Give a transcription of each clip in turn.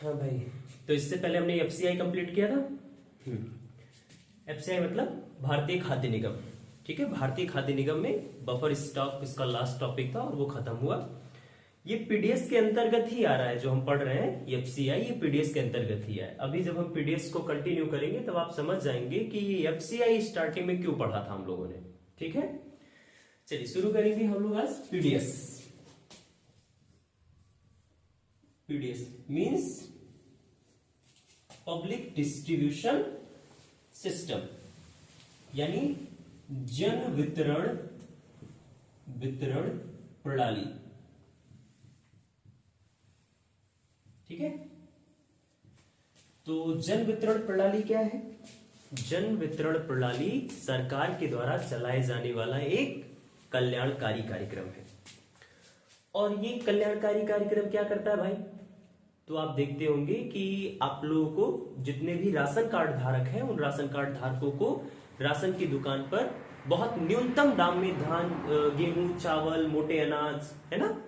हाँ भाई, तो इससे पहले हमने एफसीआई कंप्लीट किया था। एफसीआई मतलब भारतीय खाद्य निगम। ठीक है, भारतीय खाद्य निगम में बफर स्टॉक इसका लास्ट टॉपिक था और वो खत्म हुआ। ये पीडीएस के अंतर्गत ही आ रहा है, जो हम पढ़ रहे हैं एफसीआई, ये पीडीएस के अंतर्गत ही है। अभी जब हम पीडीएस को कंटिन्यू करेंगे तब आप समझ जाएंगे कि ये एफसीआई स्टार्टिंग में क्यों पढ़ा था हम लोगों ने। ठीक है, चलिए शुरू करेंगे हम लोग आज PDS. PDS means public distribution system, यानी जन वितरण प्रणाली। ठीक है, तो जन वितरण प्रणाली क्या है? जन वितरण प्रणाली सरकार के द्वारा चलाए जाने वाला एक कल्याणकारी कार्यक्रम है। और ये कल्याणकारी कार्यक्रम क्या करता है भाई? तो आप देखते होंगे कि आप लोगों को जितने भी राशन कार्ड धारक हैं, उन राशन कार्ड धारकों को राशन की दुकान पर बहुत न्यूनतम दाम में धान, गेहूं, चावल, मोटे अनाज, है ना,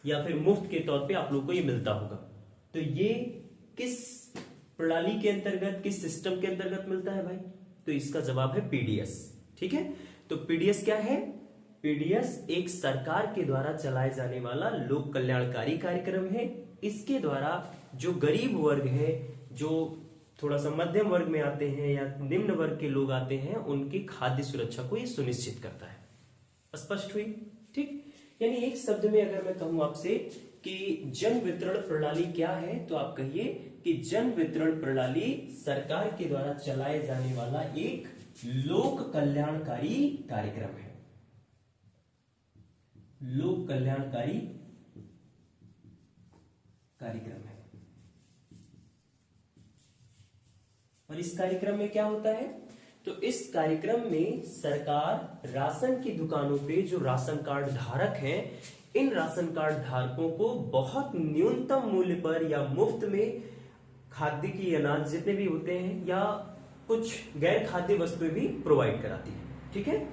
या फिर मुफ्त के तौर पे आप लोगों को ये मिलता होगा। तो ये किस प्रणाली के अंतर्गत, किस सिस्टम के अंतर्गत मिलता है भाई? तो इसका जवाब है पीडीएस। ठीक है, तो पीडीएस क्या है? पीडीएस एक सरकार के द्वारा चलाए जाने वाला लोक कल्याणकारी कार्यक्रम है। इसके द्वारा जो गरीब वर्ग है, जो थोड़ा सा मध्यम वर्ग में आते हैं या निम्न वर्ग के लोग आते हैं, उनकी खाद्य सुरक्षा को ये सुनिश्चित करता है। स्पष्ट हुई? ठीक, यानी एक शब्द में अगर मैं कहूं आपसे कि जन वितरण प्रणाली क्या है, तो आप कहिए कि जन वितरण प्रणाली सरकार के द्वारा चलाए जाने वाला एक लोक कल्याणकारी कार्यक्रम है। लोक कल्याणकारी कार्यक्रम है। और इस कार्यक्रम में क्या होता है? तो इस कार्यक्रम में सरकार राशन की दुकानों पे जो राशन कार्ड धारक हैं, इन राशन कार्ड धारकों को बहुत न्यूनतम मूल्य पर या मुफ्त में खाद्य की अनाज जितने भी होते हैं या कुछ गैर खाद्य वस्तुएं भी प्रोवाइड कराती है। ठीक है,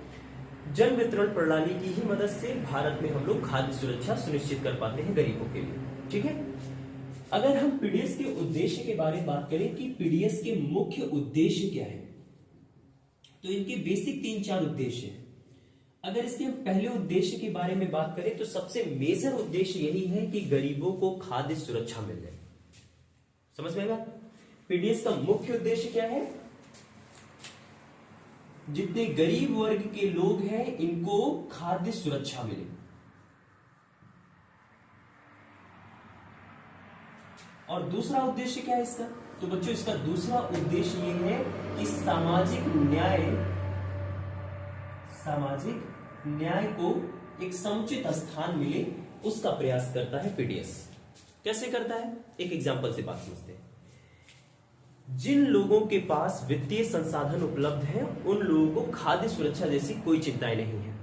जन वितरण प्रणाली की ही मदद से भारत में हम लोग खाद्य सुरक्षा सुनिश्चित कर पाते हैं गरीबों के लिए। ठीक है, अगर हम पीडीएस के उद्देश्य के बारे में बात करें कि पीडीएस के मुख्य उद्देश्य क्या है, तो इनके बेसिक 3-4 उद्देश्य हैं। अगर इसके पहले उद्देश्य के बारे में बात करें तो सबसे मेजर उद्देश्य यही है कि गरीबों को खाद्य सुरक्षा मिल जाए। समझ में आएगा? पीडीएस का मुख्य उद्देश्य क्या है? जितने गरीब वर्ग के लोग हैं, इनको खाद्य सुरक्षा मिले। और दूसरा उद्देश्य क्या है इसका? तो बच्चों, इसका दूसरा उद्देश्य ये है कि सामाजिक न्याय को एक समुचित स्थान मिले, उसका प्रयास करता है पीडीएस। कैसे करता है? एक एग्जांपल से बात समझते हैं। जिन लोगों के पास वित्तीय संसाधन उपलब्ध हैं, उन लोगों को खाद्य सुरक्षा जैसी कोई चिंताएं नहीं है।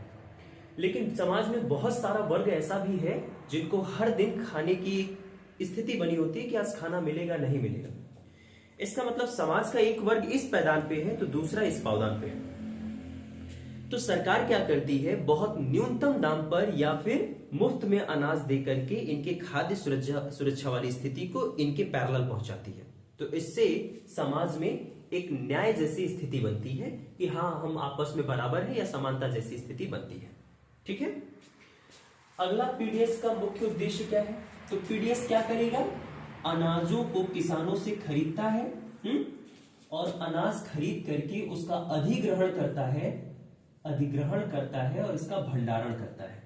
लेकिन समाज में बहुत सारा वर्ग ऐसा भी है जिनको हर दिन खाने की स्थिति बनी होती है कि आज खाना मिलेगा नहीं मिलेगा। इसका मतलब समाज का एक वर्ग इस पैदान पे है तो दूसरा इस पावदान पे है। तो सरकार क्या करती है? बहुत न्यूनतम दाम पर या फिर मुफ्त में अनाज देकर के इनके खाद्य सुरक्षा वाली स्थिति को इनके पैरेलल पहुंचाती है। तो इससे समाज में एक न्याय जैसी स्थिति बनती है कि हाँ, हम आपस में बराबर है या समानता जैसी स्थिति बनती है। ठीक है, अगला पीडीएस का मुख्य उद्देश्य क्या है? तो पीडीएस क्या करेगा? अनाजों को किसानों से खरीदता है और अनाज खरीद करके उसका अधिग्रहण करता है और इसका भंडारण करता है।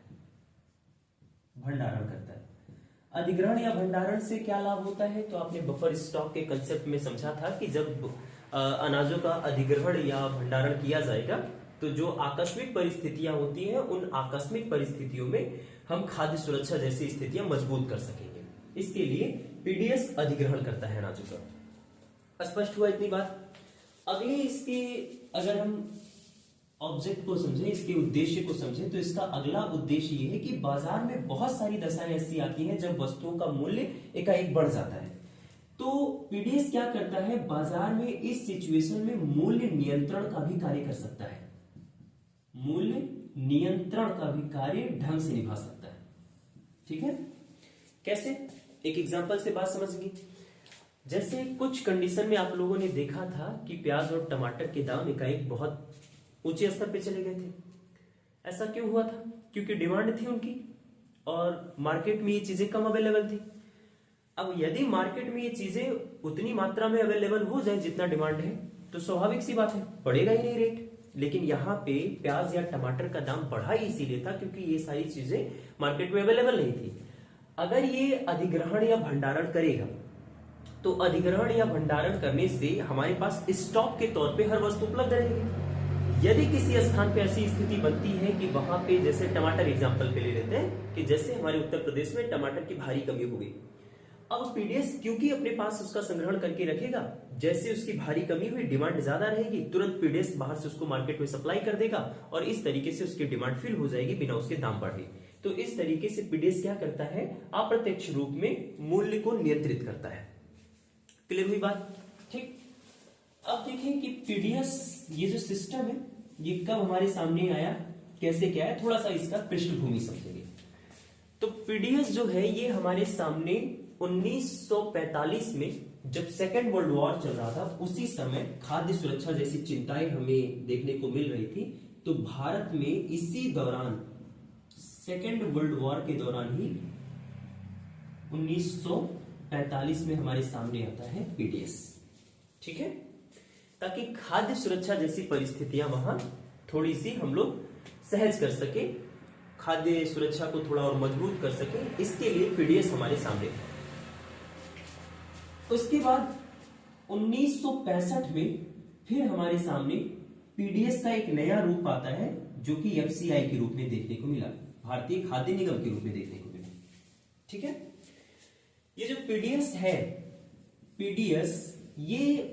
अधिग्रहण या भंडारण से क्या लाभ होता है? तो आपने बफर स्टॉक के कंसेप्ट में समझा था कि जब अनाजों का अधिग्रहण या भंडारण किया जाएगा तो जो आकस्मिक परिस्थितियां होती हैं, उन आकस्मिक परिस्थितियों में हम खाद्य सुरक्षा जैसी स्थितियां मजबूत कर सकेंगे। इसके लिए पीडीएस अधिग्रहण करता है अनाजों का। स्पष्ट हुआ इतनी बात? अगली इसकी अगर हम ऑब्जेक्ट को समझें, इसके उद्देश्य को समझें, तो इसका अगला उद्देश्य यह है कि बाजार में बहुत सारी दशाएं ऐसी आती हैं जब वस्तुओं का मूल्य एकाएक बढ़ जाता है। तो पीडीएस क्या करता है? बाजार में इस सिचुएशन में मूल्य नियंत्रण का भी कार्य कर सकता है। मूल्य नियंत्रण का भी कार्य ढंग से निभा सकता है। ठीक है, कैसे? एक एग्जांपल से बात समझिए। जैसे कुछ कंडीशन में आप लोगों ने देखा था कि प्याज और टमाटर के दाम एकाएक बहुत ऊंचे स्तर पे चले गए थे। ऐसा क्यों हुआ था? क्योंकि डिमांड थी उनकी और मार्केट में ये चीजें कम अवेलेबल थी। अब यदि मार्केट में ये चीजें उतनी मात्रा में अवेलेबल हो जाए जितना डिमांड है, तो स्वाभाविक सी बात है बढ़ेगा ही नहीं रेट। लेकिन यहाँ पे प्याज या टमाटर का दाम बढ़ा ही इसीलिए था क्योंकि ये सारी चीजें मार्केट में अवेलेबल नहीं थी। अगर ये अधिग्रहण या भंडारण करेगा तो अधिग्रहण या भंडारण करने से हमारे पास स्टॉक के तौर पे हर वस्तु उपलब्ध रहेगी। यदि किसी स्थान पे ऐसी स्थिति बनती है कि वहां पे, जैसे टमाटर एग्जांपल पे ले लेते हैं कि जैसे हमारे उत्तर प्रदेश में टमाटर की भारी कमी हो गई। अब पीडीएस क्योंकि अपने पास उसका संग्रहण करके रखेगा, जैसे उसकी भारी कमी हुई, डिमांड ज्यादा रहेगी, तुरंत पीडीएस बाहर से उसको मार्केट में सप्लाई कर देगा और इस तरीके से उसकी डिमांड फिल हो जाएगी बिना उसके दाम बढ़े। तो इस तरीके से पीडीएस क्या करता है? अप्रत्यक्ष रूप में मूल्य को नियंत्रित करता है। क्लियर हुई बात? ठीक। अब देखें कि पीडीएस ये जो सिस्टम है ये कब हमारे सामने आया, कैसे क्या है, थोड़ा सा इसका पृष्ठभूमि समझेंगे। तो पीडीएस जो है ये हमारे सामने 1945 में जब सेकेंड वर्ल्ड वॉर चल रहा था, उसी समय खाद्य सुरक्षा जैसी चिंताएं हमें देखने को मिल रही थी। तो भारत में इसी दौरान, सेकेंड वर्ल्ड वॉर के दौरान ही 1945 में हमारे सामने आता है पीडीएस। ठीक है, ताकि खाद्य सुरक्षा जैसी परिस्थितियां वहां थोड़ी सी हम लोग सहज कर सके, खाद्य सुरक्षा को थोड़ा और मजबूत कर सके, इसके लिए पीडीएस हमारे सामने। उसके बाद 1965 में फिर हमारे सामने पीडीएस का एक नया रूप आता है जो कि एफसीआई के रूप में देखने को मिला, भारतीय खाद्य निगम के रूप में देखने को मिला। ठीक है, ये जो पीडीएस है, पीडीएस ये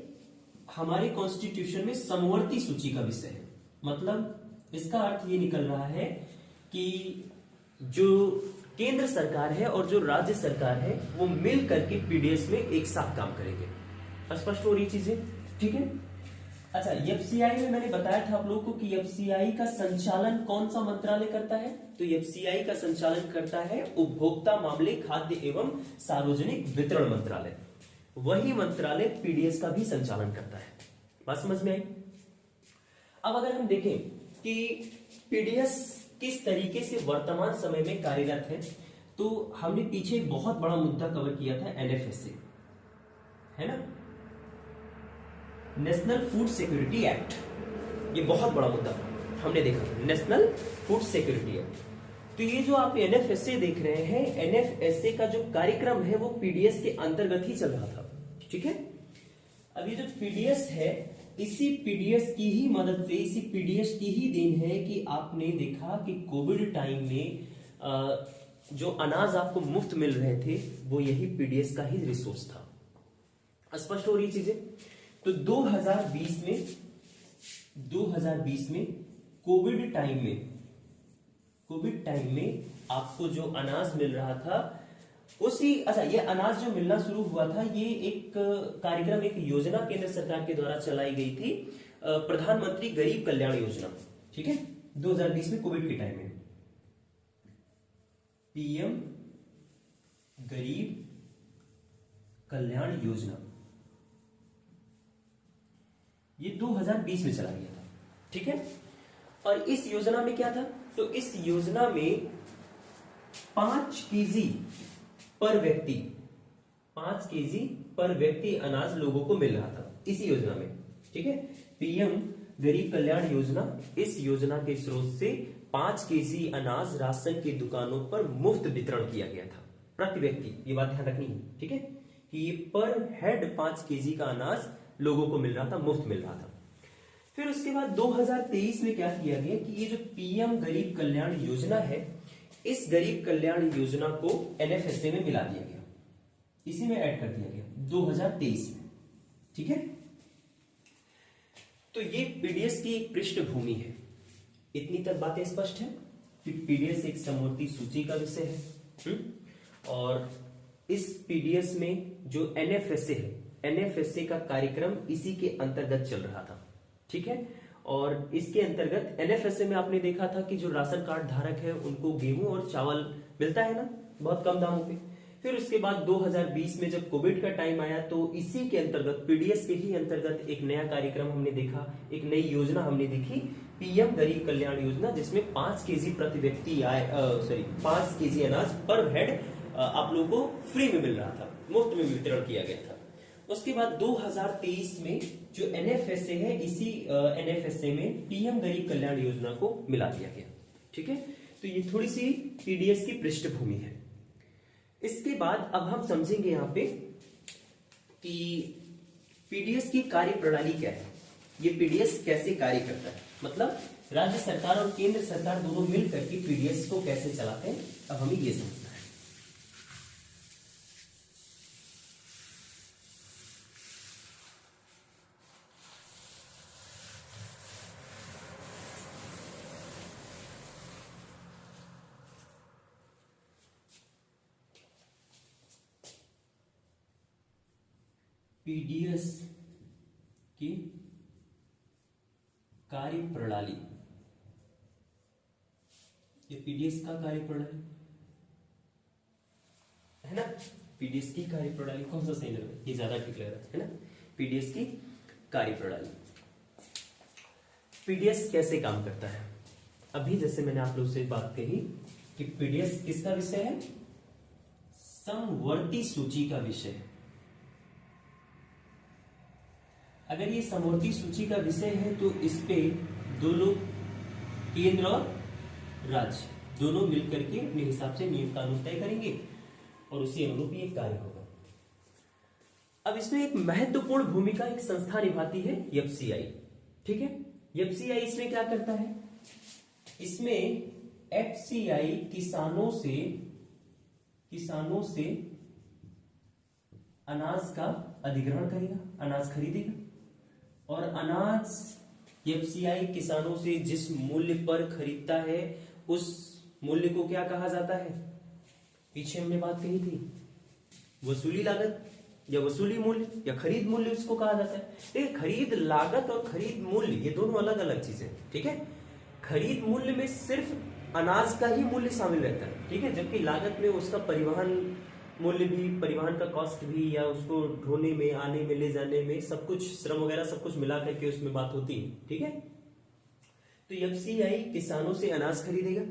हमारे कॉन्स्टिट्यूशन में समवर्ती सूची का विषय है। मतलब इसका अर्थ ये निकल रहा है कि जो केंद्र सरकार है और जो राज्य सरकार है वो मिल करके पीडीएस में एक साथ काम करेंगे। स्पष्ट हो रही चीजें? ठीक है। अच्छा, एफसीआई में मैंने बताया था आप लोगों को कि एफसीआई का संचालन कौन सा मंत्रालय करता है? तो एफसीआई का संचालन करता है उपभोक्ता मामले, खाद्य एवं सार्वजनिक वितरण मंत्रालय। वही मंत्रालय पीडीएस का भी संचालन करता है। बात समझ में आई? अब अगर हम देखें कि पीडीएस किस तरीके से वर्तमान समय में कार्यरत है, तो हमने पीछे एक बहुत बड़ा मुद्दा कवर किया था, एनएफएसए, है ना, नेशनल फूड सिक्योरिटी एक्ट। ये बहुत बड़ा मुद्दा हमने देखा, नेशनल फूड सिक्योरिटी एक्ट। तो ये जो आप एनएफएसए देख रहे हैं, एनएफएसए का जो कार्यक्रम है वो पीडीएस के अंतर्गत ही चल रहा था। ठीक है, अब ये जो पीडीएस है, इसी पीडीएस की ही मदद से, इसी पीडीएस की ही देन है कि आपने देखा कि कोविड टाइम में जो अनाज आपको मुफ्त मिल रहे थे वो यही पीडीएस का ही रिसोर्स था। स्पष्ट हो रही चीजें? तो 2020 में कोविड टाइम में आपको जो अनाज मिल रहा था उसी, अच्छा, ये अनाज जो मिलना शुरू हुआ था, ये एक कार्यक्रम, एक योजना केंद्र सरकार के द्वारा चलाई गई थी, प्रधानमंत्री गरीब कल्याण योजना। ठीक है, 2020 में कोविड के टाइम में पीएम गरीब कल्याण योजना, ये 2020 में चला गया था। ठीक है, और इस योजना में क्या था? तो इस योजना में 5 केजी पर व्यक्ति, 5 केजी पर व्यक्ति अनाज लोगों को मिल रहा था इसी योजना में। ठीक है, पीएम गरीब कल्याण योजना, इस योजना के स्रोत से 5 केजी अनाज राशन की दुकानों पर मुफ्त वितरण किया गया था प्रति व्यक्ति। ये बात ध्यान रखनी है, ठीक है, कि ये पर हेड 5 केजी का अनाज लोगों को मिल रहा था, मुफ्त मिल रहा था। फिर उसके बाद 2023 में क्या किया गया कि ये जो पीएम गरीब कल्याण योजना है, इस गरीब कल्याण योजना को एनएफएसए में मिला दिया गया, इसी में ऐड कर दिया गया 2023 में। ठीक है, तो ये पीडीएस की एक पृष्ठभूमि है। इतनी तक बातें स्पष्ट है कि पीडीएस एक समवर्ती सूची का विषय है। और इस पीडीएस में जो एनएफएसए है, एनएफएसए का कार्यक्रम इसी के अंतर्गत चल रहा था। ठीक है, और इसके अंतर्गत एनएफएसए में आपने देखा था कि जो राशन कार्ड धारक है उनको गेहूं और चावल मिलता है ना, बहुत कम दामों पे। फिर उसके बाद 2020 में जब कोविड का टाइम आया तो इसी के अंतर्गत पीडीएस के ही अंतर्गत एक नया कार्यक्रम हमने देखा, एक नई योजना हमने देखी, पीएम गरीब कल्याण योजना, जिसमें 5 केजी प्रति व्यक्ति 5 केजी अनाज पर हेड आप लोगों को फ्री में मिल रहा था, मुफ्त में वितरण किया गया था। उसके बाद 2023 में जो एनएफएसए है, इसी एनएफएसए में पीएम गरीब कल्याण योजना को मिला दिया गया। ठीक है, तो ये थोड़ी सी पीडीएस की पृष्ठभूमि है। इसके बाद अब हम समझेंगे यहां पे कि पीडीएस की कार्य प्रणाली क्या है, ये पीडीएस कैसे कार्य करता है, मतलब राज्य सरकार और केंद्र सरकार दोनों मिलकर के पीडीएस को कैसे चलाते हैं, अब हमें ये समझना है। पीडीएस की कार्य प्रणाली, ये पीडीएस का कार्य प्रणाली है ना, पीडीएस की कार्य प्रणाली कौन सा सही लग रहा है, ये ज्यादा ठीक लग रहा है ना, पीडीएस की कार्य प्रणाली। पीडीएस कैसे काम करता है, अभी जैसे मैंने आप लोग से बात कही कि पीडीएस किसका विषय है, समवर्ती सूची का विषय है। अगर ये समवर्ती सूची का विषय है तो इस पे दो लोग, केंद्र और राज्य, दोनों मिलकर के अपने हिसाब से नियम कानून तय करेंगे और उसी अनुरूप ये कार्य होगा। अब इसमें एक महत्वपूर्ण भूमिका एक संस्था निभाती है, एफसीआई। ठीक है, एफसीआई इसमें क्या करता है, इसमें एफसीआई किसानों से अनाज का अधिग्रहण करेगा, अनाज खरीदेगा, और अनाज एफसीआई किसानों से जिस मूल्य पर खरीदता है उस मूल्य को क्या कहा जाता है, पीछे हमने बात कही थी, वसूली लागत या वसूली मूल्य या खरीद मूल्य उसको कहा जाता है। देखिए, खरीद लागत और खरीद मूल्य ये दोनों अलग अलग चीजें। ठीक है, खरीद मूल्य में सिर्फ अनाज का ही मूल्य शामिल रहता है। ठीक है, जबकि लागत में उसका परिवहन मूल्य भी, परिवहन का कॉस्ट भी, या उसको ढोने में, आने में, ले जाने में, सब कुछ, श्रम वगैरह सब कुछ मिला करके उसमें बात होती है। ठीक है, तो एफसीआई किसानों से अनाज खरीदेगा,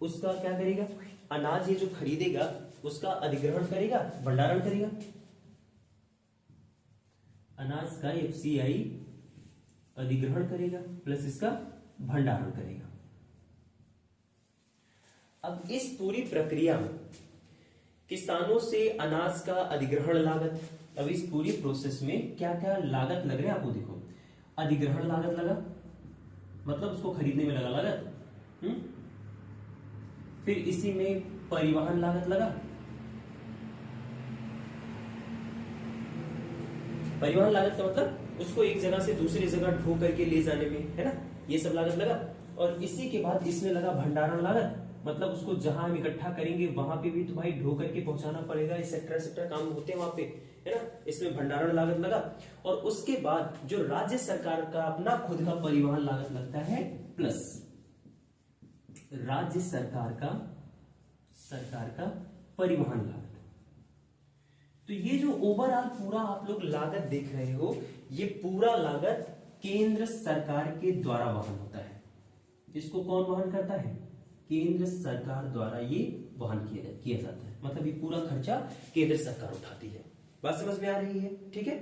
उसका क्या करेगा, अनाज ये जो खरीदेगा उसका अधिग्रहण करेगा, भंडारण करेगा, अनाज का एफसीआई अधिग्रहण करेगा प्लस इसका भंडारण करेगा। अब इस पूरी प्रक्रिया में किसानों से अनाज का अधिग्रहण लागत, अब इस पूरी प्रोसेस में क्या क्या लागत लग रहे हैं आपको देखो, अधिग्रहण लागत लगा, मतलब उसको खरीदने में लगा लागत, फिर इसी में परिवहन लागत लगा, परिवहन लागत का मतलब उसको एक जगह से दूसरी जगह ढो करके ले जाने में, है ना, ये सब लागत लगा, और इसी के बाद इसमें लगा भंडारण लागत, मतलब उसको जहां हम इकट्ठा करेंगे वहां पे भी तो भाई ढो करके पहुंचाना पड़ेगा, एक्सेट्रा काम होते हैं वहां पे, है ना, इसमें भंडारण लागत लगा, और उसके बाद जो राज्य सरकार का अपना खुद का परिवहन लागत लगता है, प्लस राज्य सरकार का परिवहन लागत। तो ये जो ओवरऑल पूरा आप लोग लागत देख रहे हो, ये पूरा लागत केंद्र सरकार के द्वारा वहन होता है। इसको कौन वहन करता है, केंद्र सरकार द्वारा ये वहन किया जाता है, मतलब ये पूरा खर्चा केंद्र सरकार उठाती है। बात समझ में आ रही है? ठीक है,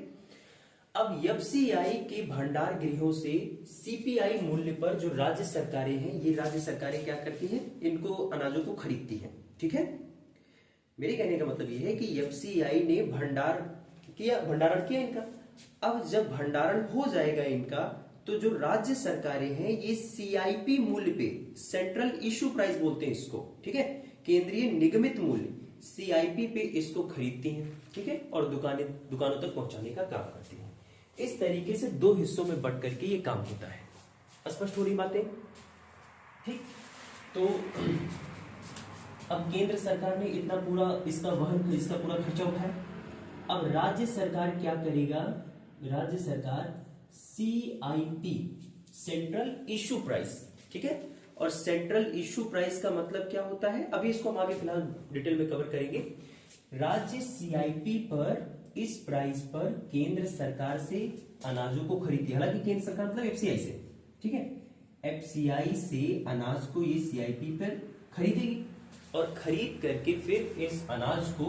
अब एफसीआई के भंडार गृहों से सीपीआई मूल्य पर जो राज्य सरकारें हैं, ये राज्य सरकारें क्या करती हैं, इनको अनाजों को खरीदती हैं। ठीक है, मेरे कहने का मतलब ये है कि एफसीआई ने भंडारण किया इनका। अब जब भंडारण हो जाएगा इनका, तो जो राज्य सरकारें हैं ये सीआईपी मूल्य पे, सेंट्रल इशू प्राइस बोलते हैं इसको, ठीक है, केंद्रीय निगमित मूल्य सीआईपी पे इसको खरीदती हैं। ठीक है, और दुकानों तक पहुंचाने का काम करती हैं। इस तरीके से दो हिस्सों में बंट करके ये काम होता है। स्पष्ट हो रही बातें? ठीक, तो अब केंद्र सरकार ने इतना पूरा इसका पूरा खर्चा उठाया। अब राज्य सरकार क्या करेगा, राज्य सरकार सीआईपी, सेंट्रल इशू प्राइस, ठीक है, और सेंट्रल इशू प्राइस का मतलब क्या होता है, अभी इसको हम आगे फिलहाल डिटेल में कवर करेंगे। राज्य सीआईपी पर इस प्राइस पर केंद्र सरकार से अनाजों को खरीदती है। हालांकि केंद्र सरकार मतलब एफसीआई से, ठीक है, एफसीआई से अनाज को ये सीआईपी पर खरीदेगी और खरीद करके फिर इस अनाज को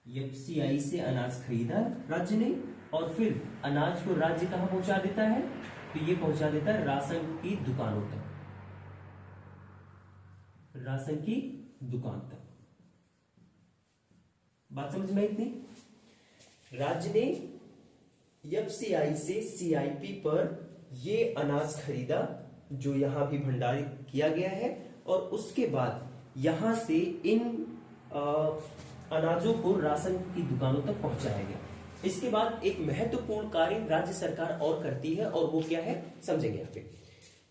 एफसीआई से अनाज खरीदा राज्य ने और फिर अनाज को राज्य कहां पहुंचा देता है, तो ये पहुंचा देता है राशन की दुकानों तक, राशन की दुकान तक। बात समझ में आई इतनी? राज्य ने एफसीआई से सीआईपी पर ये अनाज खरीदा जो यहां भी भंडारित किया गया है और उसके बाद यहां से इन अनाजों को राशन की दुकानों तक पहुंचाया गया। इसके बाद एक महत्वपूर्ण कार्य राज्य सरकार और करती है और वो क्या है समझेंगे यहाँ पे।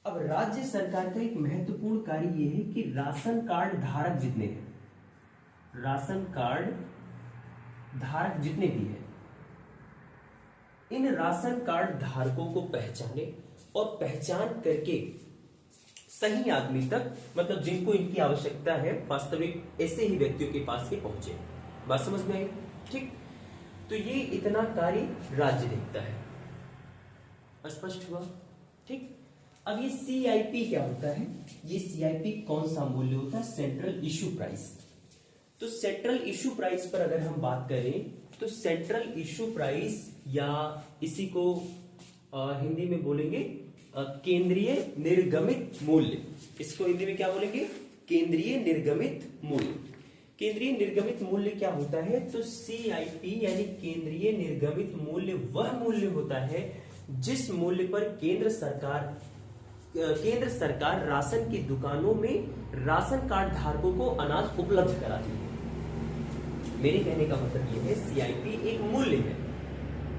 अब राज्य सरकार का एक महत्वपूर्ण कार्य यह है कि राशन कार्ड धारक जितने हैं, राशन कार्ड धारक जितने भी हैं, इन राशन कार्ड धारकों को पहचाने और पहचान करके सही आदमी तक, मतलब जिनको इनकी आवश्यकता है वास्तविक ऐसे ही व्यक्तियों के पास ये पहुंचे। बात समझ में आई? ठीक, तो ये इतना कार्य राज्य देखता है। स्पष्ट हुआ? ठीक, अब ये सीआईपी क्या होता है? ये सीआईपी कौन सा मूल्य होता है? Central issue price. तो सेंट्रल इशू प्राइस पर अगर हम बात करें तो सेंट्रल इशू प्राइस या इसी को हिंदी में बोलेंगे केंद्रीय निर्गमित मूल्य। इसको हिंदी में क्या बोलेंगे? केंद्रीय निर्गमित मूल्य। केंद्रीय निर्गमित मूल्य क्या होता है? तो सीआईपी यानी केंद्रीय निर्गमित मूल्य वह मूल्य होता है जिस मूल्य पर केंद्र सरकार राशन की दुकानों में राशन कार्ड धारकों को अनाज उपलब्ध कराती है। मेरे कहने का मतलब यह है सीआईपी एक मूल्य है।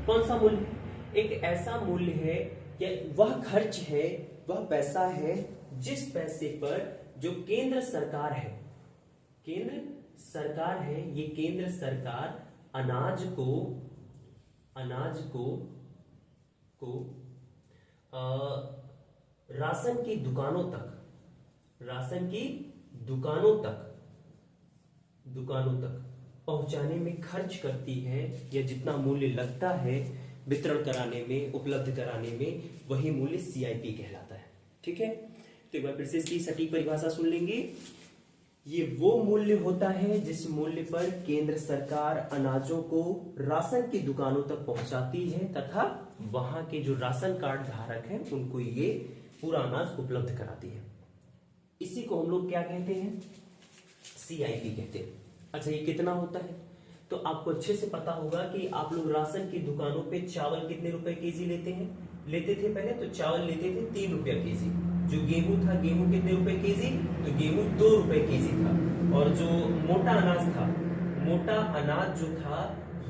कौन सा मूल्य? एक ऐसा मूल्य है कि वह खर्च है, वह पैसा है जिस पैसे पर जो केंद्र सरकार है, ये केंद्र सरकार अनाज को राशन की दुकानों तक पहुंचाने में खर्च करती है, या जितना मूल्य लगता है वितरण कराने में, उपलब्ध कराने में, वही मूल्य सीआईपी कहलाता है। ठीक है, तो एक बार फिर से इसकी सटीक परिभाषा सुन लेंगे। ये वो मूल्य होता है जिस मूल्य पर केंद्र सरकार अनाजों को राशन की दुकानों तक पहुंचाती है तथा वहां के जो राशन कार्ड धारक हैं उनको ये पूरा अनाज उपलब्ध कराती है। इसी को हम लोग क्या कहते हैं? सीआईपी कहते हैं। अच्छा, ये कितना होता है? तो आपको अच्छे से पता होगा कि आप लोग राशन की दुकानों पे चावल कितने रुपए केजी लेते थे पहले? तो चावल लेते थे 3 रुपया केजी। जो गेहूं था, गेहूं कितने रुपए केजी? तो गेहूं 2 रुपए केजी था। और जो मोटा अनाज था, मोटा अनाज जो था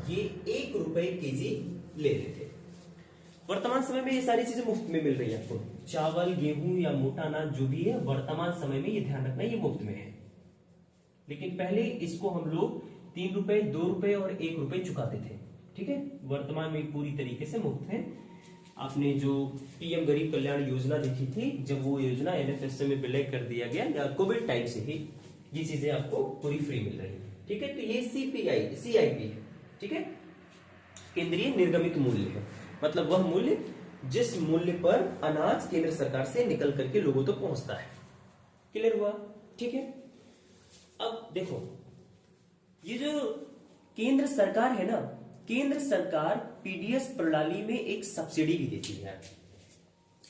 ये 1 रुपए केजी लेते थे। वर्तमान समय में ये सारी चीजें मुफ्त में मिल रही है आपको। चावल, गेहूं या मोटा अनाज जो भी है वर्तमान समय में, ये ध्यान रखना, ये मुफ्त में है। लेकिन पहले इसको हम लोग 3 रुपए, 2 रुपए और 1 रुपए चुकाते थे। ठीक है, वर्तमान में पूरी तरीके से मुफ्त है। आपने जो पीएम गरीब कल्याण योजना देखी थी, जब वो योजना एनएफएसए में विलय कर दिया गया, कोविड टाइम से ही ये चीजें आपको पूरी फ्री मिल रही है। ठीक है, तो ये सीआईपी है। ठीक है, केंद्रीय निर्गमित मूल्य है, मतलब वह मूल्य जिस मूल्य पर अनाज केंद्र सरकार से निकल करके लोगों तक पहुंचता है। क्लियर हुआ? ठीक है, अब देखो, ये जो केंद्र सरकार है ना, केंद्र सरकार पीडीएस प्रणाली में एक सब्सिडी भी देती है।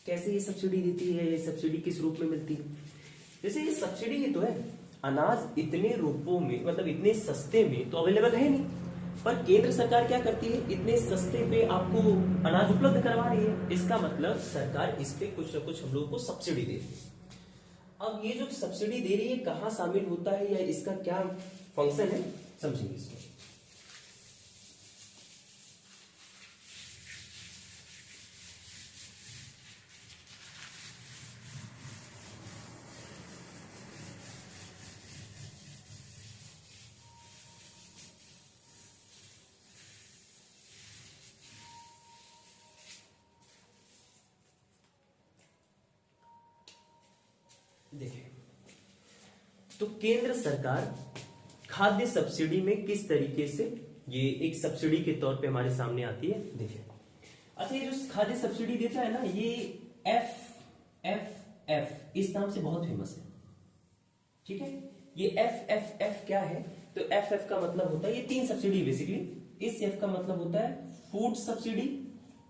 कैसे ये सब्सिडी देती है? ये सब्सिडी किस रूप में मिलती है? जैसे ये सब्सिडी ही तो है, अनाज इतने रूपों में, मतलब इतने सस्ते में तो अवेलेबल है नहीं, पर केंद्र सरकार क्या करती है? इतने सस्ते पे आपको अनाज उपलब्ध करवा रही है। इसका मतलब सरकार इस पे कुछ न कुछ हम लोगों को सब्सिडी दे रही है। अब ये जो सब्सिडी दे रही है कहां शामिल होता है या इसका क्या फंक्शन है, समझेंगे इसको। देखिए, तो केंद्र सरकार खाद्य सब्सिडी में किस तरीके से ये एक सब्सिडी के तौर पे हमारे सामने आती है, देखिए। अच्छा, ये जो खाद्य सब्सिडी देता है ना, ये एफ इस नाम से बहुत फेमस है, ठीक है। ये एफ क्या है, तो एफ का मतलब होता है, ये 3 सब्सिडी बेसिकली। इस एफ का मतलब होता है फूड सब्सिडी,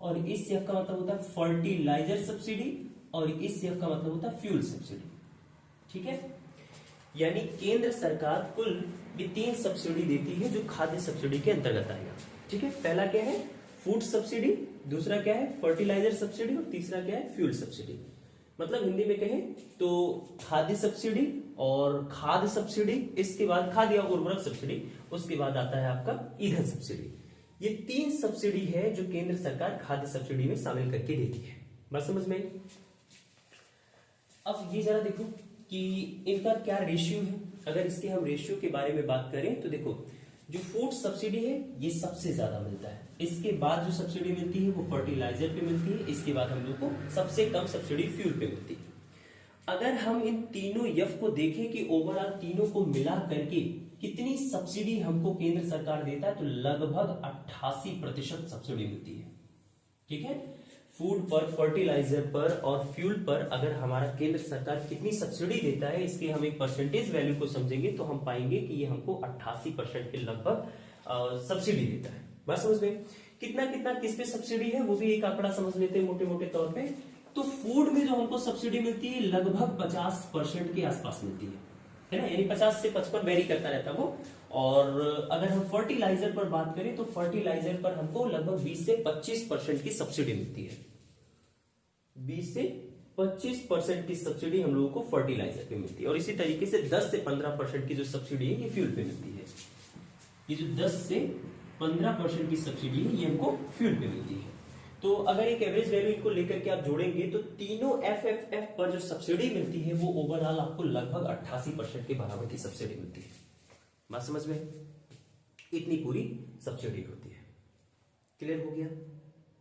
और इस एफ का मतलब होता है फर्टिलाइजर सब्सिडी, और इस एफ का मतलब होता है फ्यूल सब्सिडी, ठीक है। यानी केंद्र सरकार कुल ये 3 सब्सिडी देती है जो खाद्य सब्सिडी के अंतर्गत आएगा, ठीक है। पहला क्या है, फूड सब्सिडी, दूसरा क्या है, फर्टिलाइजर सब्सिडी, और तीसरा क्या है, फ्यूल सब्सिडी। मतलब हिंदी में कहें तो खाद्य सब्सिडी और खाद्य सब्सिडी, इसके बाद खाद्य और उर्वरक सब्सिडी, उसके बाद आता है आपका ईंधन सब्सिडी। ये 3 सब्सिडी है जो केंद्र सरकार खाद्य सब्सिडी में शामिल करके देती है। बात समझ में आई? अब ये जरा देखो कि इनका क्या रेशियो है। अगर इसके हम रेशियो के बारे में बात करें तो देखो, जो फूड सब्सिडी है ये सबसे ज्यादा मिलता है, इसके बाद जो सब्सिडी मिलती है वो फर्टिलाइजर पे मिलती है, इसके बाद हम लोग को सबसे कम सब्सिडी फ्यूल पे मिलती है। अगर हम इन तीनों एफ को देखें कि ओवरऑल तीनों को मिला करके कितनी सब्सिडी हमको केंद्र सरकार देता है, तो लगभग 88% सब्सिडी मिलती है, ठीक है। फूड पर, फर्टिलाइजर पर और फ्यूल पर अगर हमारा केंद्र सरकार कितनी सब्सिडी देता है, इसके हम एक परसेंटेज वैल्यू को समझेंगे तो हम पाएंगे कि ये हमको 88% के लगभग सब्सिडी देता है। बात समझ में? कितना कितना किस पे सब्सिडी है वो भी एक आंकड़ा समझ लेते हैं मोटे मोटे तौर पे। तो फूड में जो हमको सब्सिडी मिलती है लगभग 50% के आसपास मिलती है ना, यानी 50 से 55 वेरी करता रहता है वो। और अगर हम फर्टिलाइजर पर बात करें तो फर्टिलाइजर पर हमको लगभग 20 से 25% की सब्सिडी मिलती है। 20 से 25% की सब्सिडी हम लोगों को फर्टिलाइजर पे मिलती है, और इसी तरीके से 10 से 15% की जो सब्सिडी है ये फ्यूल पे मिलती है। ये जो 10 से 15% की सब्सिडी है ये हमको फ्यूल पे मिलती है। तो अगर एक एवरेज वैल्यू इनको लेकर के आप जोड़ेंगे तो तीनों एफ पर जो सब्सिडी मिलती है वो ओवरऑल आपको लगभग 88% के बराबर की सब्सिडी मिलती है। बात समझ में? इतनी पूरी सब्सिडी होती है। क्लियर हो गया?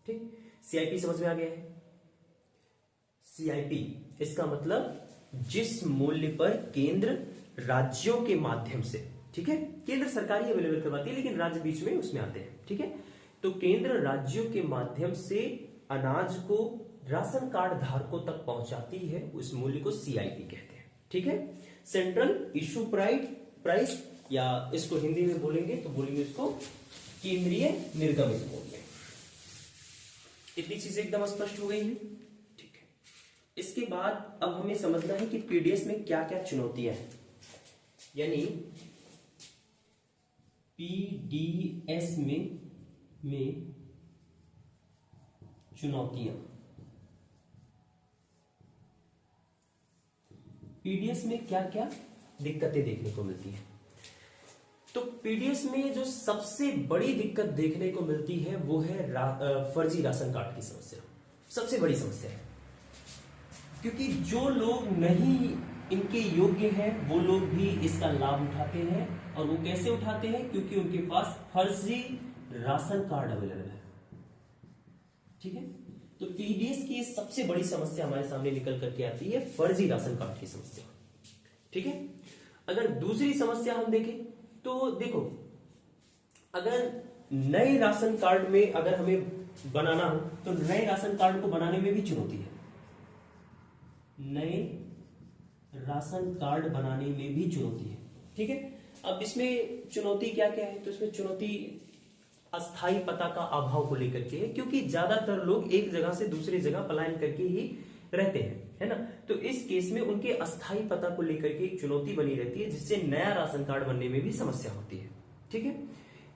ठीक। सीआईपी समझ में आ गया है? सीआईपी इसका मतलब जिस मूल्य पर केंद्र राज्यों के माध्यम से, ठीक है, केंद्र सरकार ही अवेलेबल करवाती है लेकिन राज्य बीच में उसमें आते हैं, ठीक है। तो केंद्र राज्यों के माध्यम से अनाज को राशन कार्ड धारकों तक पहुंचाती है, उस मूल्य को सीआईपी कहते हैं, ठीक है। सेंट्रल इशू प्राइस, या इसको हिंदी में बोलेंगे तो बोलेंगे इसको केंद्रीय निर्गमित मूल्य। इतनी चीजें एकदम स्पष्ट हो गई है, ठीक है। इसके बाद अब हमें समझना है कि पीडीएस में क्या क्या चुनौतियां हैं, यानी पीडीएस में चुनौतियां। पीडीएस में क्या क्या दिक्कतें देखने को मिलती है। तो पीडीएस में जो सबसे बड़ी दिक्कत देखने को मिलती है वो है फर्जी राशन कार्ड की समस्या। सबसे बड़ी समस्या है, क्योंकि जो लोग नहीं इनके योग्य हैं वो लोग भी इसका लाभ उठाते हैं। और वो कैसे उठाते हैं? क्योंकि उनके पास फर्जी राशन कार्ड अवेलेबल है, ठीक है। तो पीडीएस की सबसे बड़ी समस्या हमारे सामने निकल करके आती है फर्जी राशन कार्ड की समस्या, ठीक है। अगर दूसरी समस्या हम देखें तो देखो, अगर नए राशन कार्ड में अगर हमें बनाना हो तो नए राशन कार्ड को बनाने में भी चुनौती है। नए राशन कार्ड बनाने में भी चुनौती है, ठीक है। अब इसमें चुनौती क्या क्या है? तो इसमें चुनौती अस्थाई पता का अभाव को लेकर के है, क्योंकि ज्यादातर लोग एक जगह से दूसरी जगह पलायन करके ही रहते हैं, है ना। तो इस केस में उनके अस्थाई पता को लेकर के एक चुनौती बनी रहती है, जिससे नया राशन कार्ड बनने में भी समस्या होती है, ठीक है।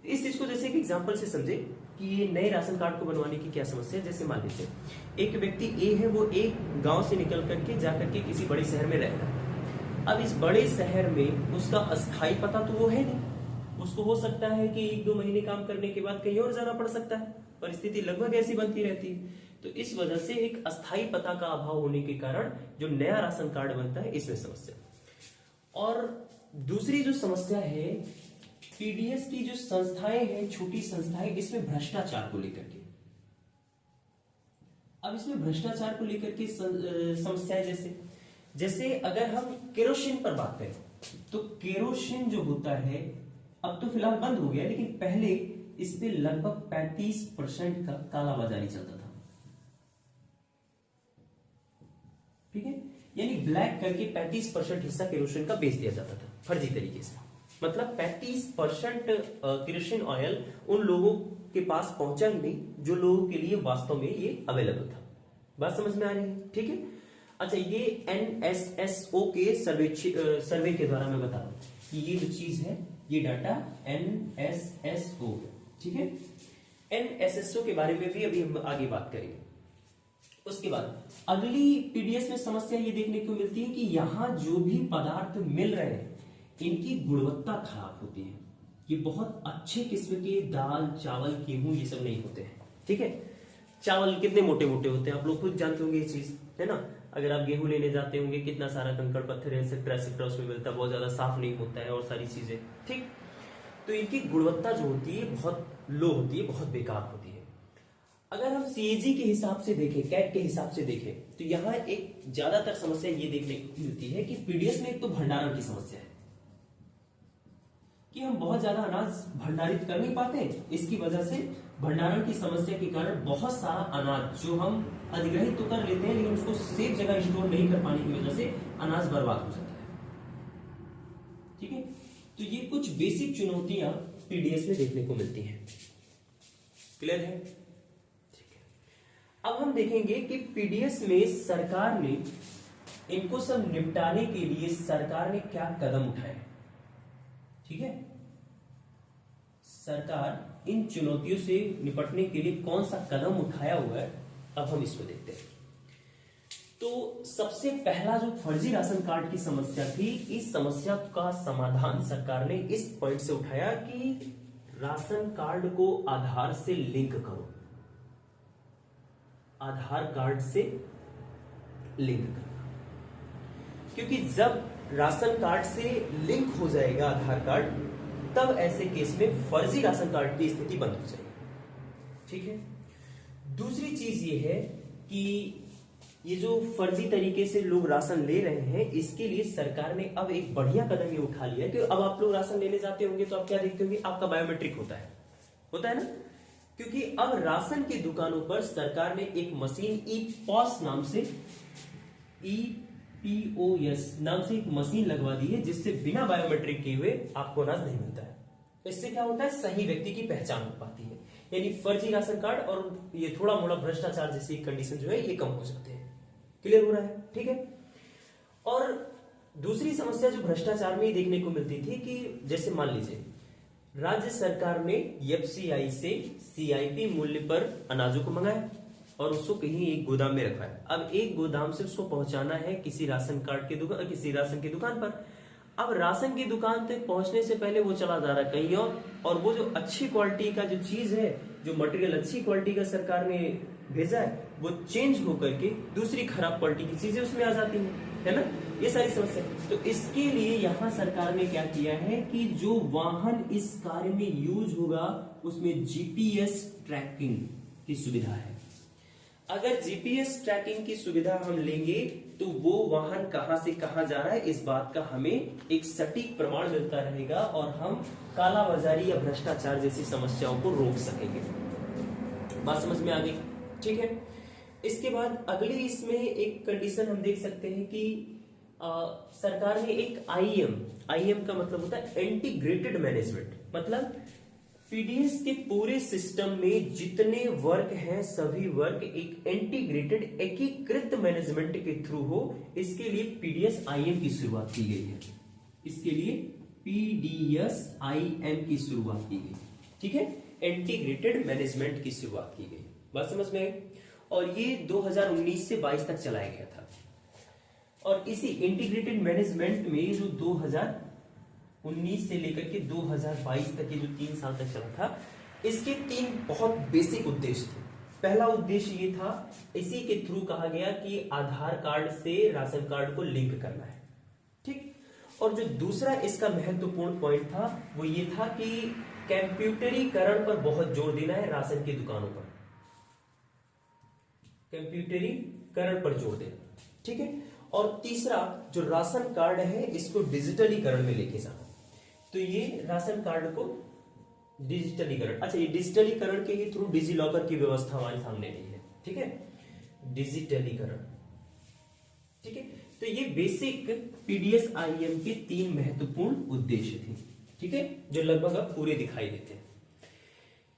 इस चीज को जैसे एक एग्जांपल से समझे कि ये नए राशन कार्ड को बनवाने की क्या समस्या है। जैसे मान लीजिए एक व्यक्ति ए है, वो एक गांव से निकल करके जाकर के किसी बड़े शहर में रहता है। अब इस बड़े शहर में उसका अस्थाई पता तो वो है नहीं, उसको हो सकता है कि 1-2 महीने काम करने के बाद कहीं और जाना पड़ सकता है, परिस्थिति लगभग ऐसी बनती रहती है। तो इस वजह से एक अस्थाई पता का अभाव होने के कारण जो नया राशन कार्ड बनता है इसमें समस्या। और दूसरी जो समस्या है, पीडीएस की जो संस्थाएं हैं, छोटी संस्थाएं, इसमें भ्रष्टाचार को लेकर के। अब इसमें भ्रष्टाचार को लेकर के समस्याएं जैसे अगर हम केरोसिन पर बात करें, तो केरोसिन जो होता है अब तो फिलहाल बंद हो गया, लेकिन पहले इस पे लगभग 35% का कालाबाजारी चलता था। ठीक है, यानी ब्लैक करके 35% हिस्सा केरोसिन का बेच दिया जाता था फर्जी तरीके से। मतलब 35% केरोसिन ऑयल उन लोगों के पास पहुंचा ही नहीं जो लोगों के लिए वास्तव में ये अवेलेबल था। बात समझ में आ रही है? ठीक है। अच्छा, ये NSSO के सर्वे के द्वारा मैं बता रहा हूं कि ये जो चीज है, ये डाटा NSSO, ठीक है। NSSO के बारे में भी अभी हम आगे बात करेंगे। उसके बाद अगली पीडीएस में समस्या ये देखने को मिलती है कि यहां जो भी पदार्थ मिल रहे हैं इनकी गुणवत्ता खराब होती है। ये बहुत अच्छे किस्म के दाल, चावल, गेहूं ये सब नहीं होते हैं। ठीक है, चावल कितने मोटे मोटे होते हैं, आप लोग खुद जानते होंगे ये चीज, है ना। अगर आप गेहूं लेने जाते होंगे, कितना सारा कंकड़ पत्थर एक्सेट्रा उसमें मिलता है, बहुत ज्यादा साफ नहीं होता है और सारी चीजें। ठीक, तो इनकी गुणवत्ता जो होती है बहुत लो होती है, बहुत बेकार होती है। अगर हम सीएजी के हिसाब से देखें, कैट के हिसाब से देखें, तो यहाँ एक ज्यादातर समस्या ये देखने को मिलती है कि पीडीएस में एक तो भंडारण की समस्या है कि हम बहुत ज्यादा अनाज भंडारित कर नहीं पाते। इसकी वजह से भंडारण की समस्या के कारण बहुत सारा अनाज जो हम अधिग्रहित तो कर लेते हैं, लेकिन उसको सेफ जगह स्टोर नहीं कर पाने की वजह से अनाज बर्बाद हो जाता है। ठीक है, तो ये कुछ बेसिक चुनौतियां पीडीएस में देखने को मिलती हैं। क्लियर है? ठीक है, अब हम देखेंगे कि पीडीएस में सरकार ने इनको सब निपटाने के लिए सरकार ने क्या कदम उठाए। ठीक है, सरकार इन चुनौतियों से निपटने के लिए कौन सा कदम उठाया हुआ है, अब हम इसको देखते हैं। तो सबसे पहला जो फर्जी राशन कार्ड की समस्या थी, इस समस्या का समाधान सरकार ने इस पॉइंट से उठाया कि राशन कार्ड को आधार से लिंक करो। आधार कार्ड से लिंक करना, क्योंकि जब राशन कार्ड से लिंक हो जाएगा आधार कार्ड, तब ऐसे केस में फर्जी राशन कार्ड की स्थिति बंद हो जाएगी। ठीक है, दूसरी चीज ये है कि ये जो फर्जी तरीके से लोग राशन ले रहे हैं, इसके लिए सरकार ने अब एक बढ़िया कदम ये उठा लिया कि अब आप लोग राशन लेने जाते होंगे तो आप क्या देखते होंगे, आपका बायोमेट्रिक होता है ना। क्योंकि अब राशन की दुकानों पर सरकार ने एक मशीन ई-पॉस नाम से, EPOS नाम से एक मशीन लगवा दी है, जिससे बिना बायोमेट्रिक किए हुए आपको अनाज नहीं मिलता है। इससे क्या होता है, सही व्यक्ति की पहचान हो पाती है, यानी फर्जी राशन कार्ड और ये थोड़ा मोड़ा भ्रष्टाचार जैसी कंडीशन जो है ये कम हो जाते हैं। क्लियर हो रहा है? ठीक है। और दूसरी समस्या जो भ्रष्टाचार में ही देखने को मिलती थी कि जैसे मान लीजिए राज्य सरकार ने एफसीआई से सीआईपी मूल्य पर अनाजों को मंगाया और उसको कहीं एक गोदाम में रखा है। अब एक गोदाम से उसको पहुंचाना है किसी राशन कार्ड की दुकान, किसी राशन की दुकान पर। अब राशन की दुकान तक पहुंचने से पहले वो चला जा रहा है कहीं और वो जो अच्छी क्वालिटी का जो चीज है, जो मटेरियल अच्छी क्वालिटी का सरकार ने भेजा है, वो चेंज होकर के दूसरी खराब क्वालिटी की चीजें उसमें आ जाती है ना। ये सारी समस्या। तो इसके लिए यहाँ सरकार ने क्या किया है कि जो वाहन इस कार्य में यूज होगा उसमें जीपीएस ट्रैकिंग की सुविधा है। अगर जीपीएस ट्रैकिंग की सुविधा हम लेंगे तो वो वाहन कहां से कहां जा रहा है, इस बात का हमें एक सटीक प्रमाण मिलता रहेगा और हम कालाबाजारी या भ्रष्टाचार जैसी समस्याओं को रोक सकेंगे। बात समझ में आ गई? ठीक है। इसके बाद अगली इसमें एक कंडीशन हम देख सकते हैं कि सरकार ने एक आईएम का मतलब होता है इंटीग्रेटेड मैनेजमेंट, मतलब पीडीएस के पूरे सिस्टम में जितने वर्क हैं सभी वर्क एक इंटीग्रेटेड एकीकृत मैनेजमेंट के थ्रू हो, इसके लिए पीडीएस आईएम की शुरुआत की गई है। इसके लिए पीडीएस आईएम की शुरुआत की गई। ठीक है, इंटीग्रेटेड मैनेजमेंट की शुरुआत की गई। बात समझ में आई? और ये 2019 से 22 तक चलाया गया था। और इसी इंटीग्रेटेड मैनेजमेंट में जो 2019 से लेकर के 2022 तक ये जो 3 साल तक चला था, इसके 3 बहुत बेसिक उद्देश्य थे। पहला उद्देश्य ये था, इसी के थ्रू कहा गया कि आधार कार्ड से राशन कार्ड को लिंक करना है। ठीक। और जो दूसरा इसका महत्वपूर्ण पॉइंट था वो ये था कि कंप्यूटरीकरण पर बहुत जोर देना है राशन की दुकानों पर, कंप्यूटरीकरण पर जोर देना। ठीक है। और तीसरा जो राशन कार्ड है इसको डिजिटलीकरण में लेके जाना। तो ये राशन कार्ड को डिजिटलीकरण, अच्छा ये डिजिटलीकरण के ही थ्रू डिजी लॉकर की व्यवस्था हमारे सामने नहीं है, ठीक है, डिजिटलीकरण, ठीक है। तो ये बेसिक PDSIM के 3 महत्वपूर्ण उद्देश्य थे, ठीक है, जो लगभग अब पूरे दिखाई देते हैं।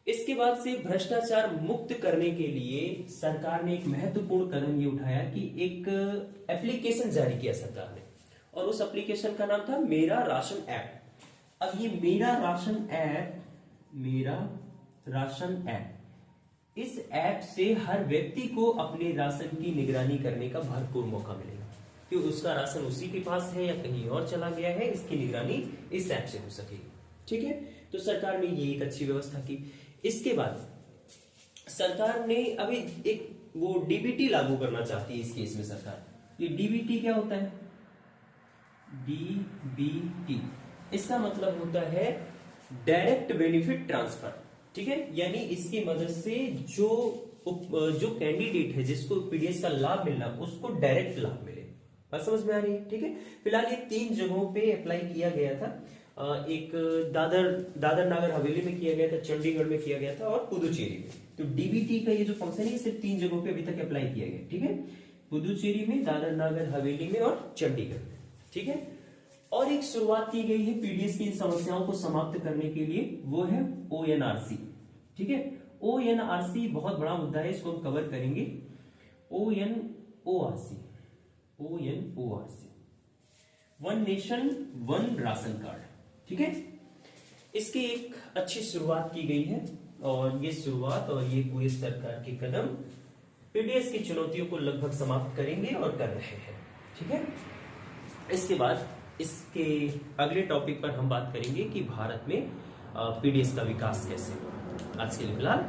इसके बाद से भ्रष्टाचार मुक्त करने के लिए सरकार ने एक महत्वपूर्ण कदम ये उठाया कि एक एप्लीकेशन जारी किया सरकार ने, और उस एप्लीकेशन का नाम था मेरा राशन ऐप। अब ये मेरा राशन ऐप, इस ऐप से हर व्यक्ति को अपने राशन की निगरानी करने का भरपूर मौका मिलेगा कि उसका राशन उसी के पास है या कहीं और चला गया है, इसकी निगरानी इस ऐप से हो सकेगी, ठीक है। तो सरकार ने ये एक अच्छी व्यवस्था की। इसके बाद सरकार ने अभी एक वो DBT लागू करना चाहती है इस केस में सरकार। ये DBT क्या होता है? DBT इसका मतलब होता है डायरेक्ट बेनिफिट ट्रांसफर, ठीक है, यानी इसकी मदद से जो कैंडिडेट है जिसको पीडीएस का लाभ मिलना उसको डायरेक्ट लाभ मिले। बात समझ में आ रही है, ठीक है। फिलहाल ये 3 जगहों पे अप्लाई किया गया था, एक दादर नागर हवेली में किया गया था, चंडीगढ़ में किया गया था और पुदुचेरी में। तो डीबीटी का ये जो फंक्शन है सिर्फ 3 जगहों पे अभी तक अप्लाई किया गया, ठीक है, पुदुचेरी में, दादर नागर हवेली में और चंडीगढ़ में, ठीक है। और एक शुरुआत की गई है पीडीएस की इन समस्याओं को समाप्त करने के लिए, वो है ONRC, ठीक है। ONRC बहुत बड़ा मुद्दा है, इसको हम कवर करेंगे। ONORC, one nation one ration card, ठीक है। इसकी एक अच्छी शुरुआत की गई है और ये शुरुआत और ये पूरी सरकार के कदम पीडीएस की चुनौतियों को लगभग समाप्त करेंगे और कर रहे हैं, ठीक है। इसके बाद इसके अगले टॉपिक पर हम बात करेंगे कि भारत में पीडीएस का विकास कैसे हुआ। आज के लिए फिलहाल